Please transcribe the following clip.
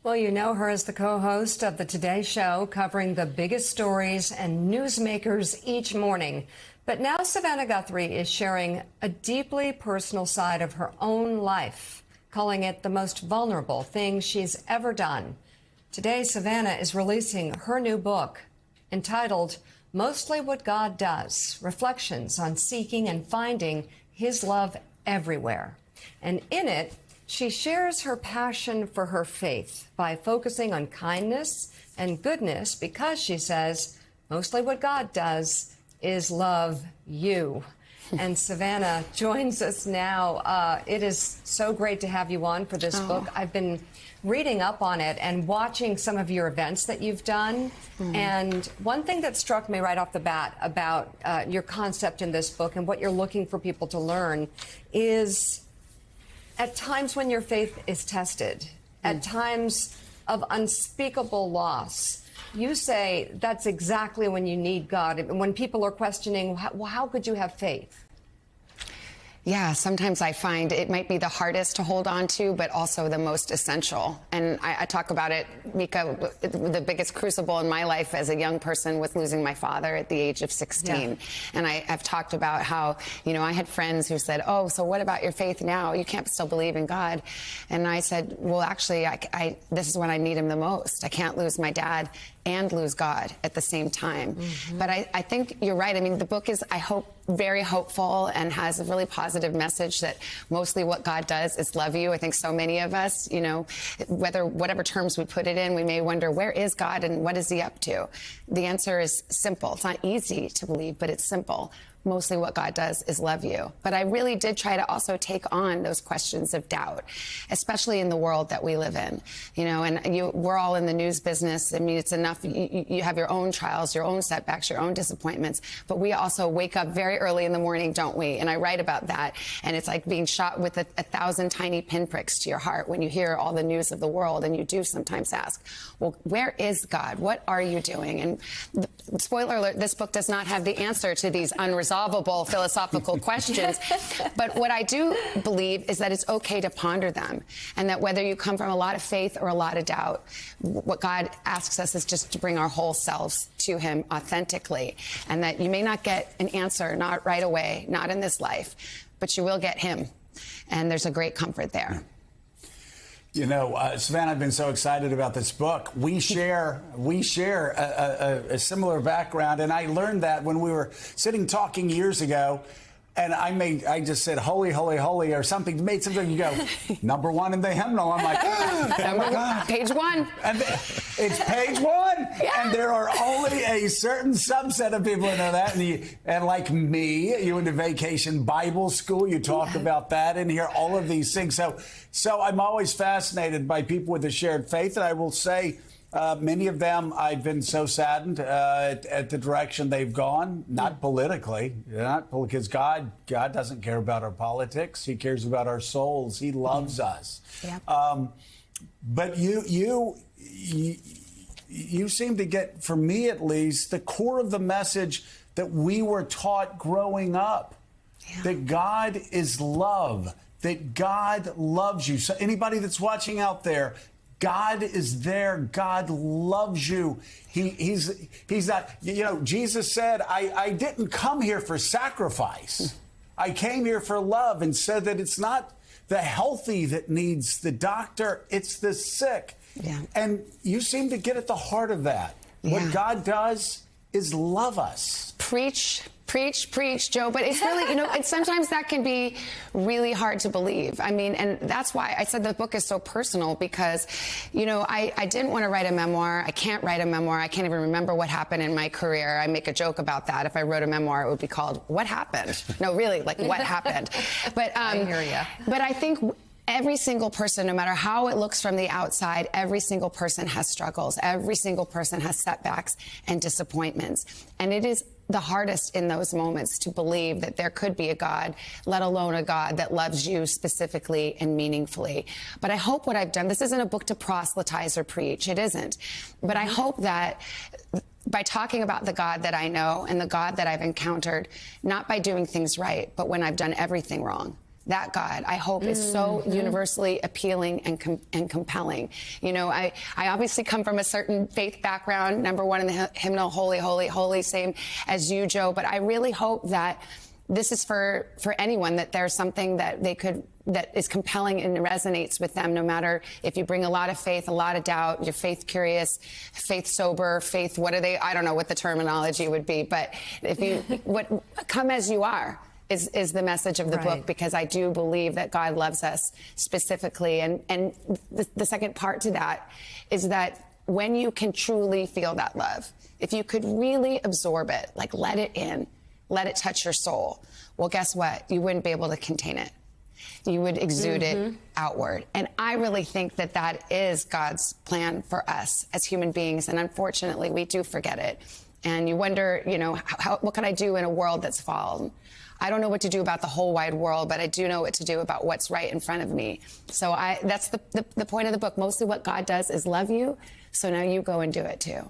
Well, you know her as the co-host of the Today Show, covering the biggest stories and newsmakers each morning. But now Savannah Guthrie is sharing a deeply personal side of her own life, calling it the most vulnerable thing she's ever done. Today, Savannah is releasing her new book entitled Mostly What God Does, Reflections on Seeking and Finding His Love Everywhere. And in it, she shares her passion for her faith by focusing on kindness and goodness because, she says, mostly what God does is love you. And Savannah joins us now. It is so great to have you on for this book. I've been reading up on it and watching some of your events that you've done. And one thing that struck me right off the bat about your concept in this book and what you're looking for people to learn is at times when your faith is tested, at times of unspeakable loss, you say that's exactly when you need God. When people are questioning, well, how could you have faith? Yeah, sometimes I find it might be the hardest to hold on to, but also the most essential. And I talk about it, Mika, the biggest crucible in my life as a young person was losing my father at the age of 16. Yeah. And I've talked about how, I had friends who said, oh, so what about your faith now? You can't still believe in God. And I said, well, actually, this is when I need him the most. I can't lose my dad and lose God at the same time. But I think you're right. I mean, the book is, I hope, very hopeful and has a really positive message that mostly what God does is love you. I think so many of us, whatever terms we put it in, we may wonder, where is God and what is he up to? The answer is simple. It's not easy to believe, but it's simple. Mostly what God does is love you. But I really did try to also take on those questions of doubt, especially in the world that we live in. We're all in the news business. I mean, it's enough. You have your own trials, your own setbacks, your own disappointments. But we also wake up very early in the morning, don't we? And I write about that. And it's like being shot with a 1,000 tiny pinpricks to your heart when you hear all the news of the world. And you do sometimes ask, well, where is God? What are you doing? And spoiler alert, this book does not have the answer to these unresolvable philosophical questions. But what I do believe is that it's okay to ponder them, and that whether you come from a lot of faith or a lot of doubt, what God asks us is just to bring our whole selves to him authentically, and that you may not get an answer, not right away, not in this life, but you will get him. And there's a great comfort there. Savannah, I've been so excited about this book. We share a similar background, and I learned that when we were sitting talking years ago, and I just said, holy, holy, holy, or something, made something, you go, number one in the hymnal. I'm like, oh my God. Page one. And it's page one. Yeah. And there are only a certain subset of people who know that. And like me, you went to Vacation Bible School, you talk about that in here, all of these things. So I'm always fascinated by people with a shared faith. And I will say, many of them, I've been so saddened at the direction they've gone, not politically, because God doesn't care about our politics. He cares about our souls. He loves us. Yeah. But you seem to get, for me at least, the core of the message that we were taught growing up, that God is love, that God loves you. So anybody that's watching out there, God is there. God loves you. He's not, Jesus said, I didn't come here for sacrifice. I came here for love, and said that it's not the healthy that needs the doctor, it's the sick. Yeah. And you seem to get at the heart of that. Yeah. What God does is love us. Preach, Joe. But it's really, and sometimes that can be really hard to believe. I mean, and that's why I said the book is so personal, because, I didn't want to write a memoir. I can't write a memoir. I can't even remember what happened in my career. I make a joke about that. If I wrote a memoir, it would be called What Happened? No, really, like what happened? But I hear you. But I think every single person, no matter how it looks from the outside, every single person has struggles. Every single person has setbacks and disappointments. And it is the hardest in those moments to believe that there could be a God, let alone a God that loves you specifically and meaningfully. But I hope what I've done, this isn't a book to proselytize or preach. It isn't. But I hope that by talking about the God that I know and the God that I've encountered, not by doing things right, but when I've done everything wrong, that God, I hope, is so universally appealing and compelling. You know, I obviously come from a certain faith background, number one in the hymnal, Holy, Holy, Holy, same as you, Joe. But I really hope that this is for anyone, that there's something that that is compelling and resonates with them, no matter if you bring a lot of faith, a lot of doubt, you're faith curious, faith sober, faith, what are they? I don't know what the terminology would be, but if you, come as you are. Is the message of the book, because I do believe that God loves us specifically. And the second part to that is that when you can truly feel that love, if you could really absorb it, like let it in, let it touch your soul, well, guess what? You wouldn't be able to contain it. You would exude it outward. And I really think that that is God's plan for us as human beings. And unfortunately, we do forget it. And you wonder, you know, what can I do in a world that's fallen? I don't know what to do about the whole wide world, but I do know what to do about what's right in front of me. So that's the point of the book. Mostly what God does is love you. So now you go and do it too.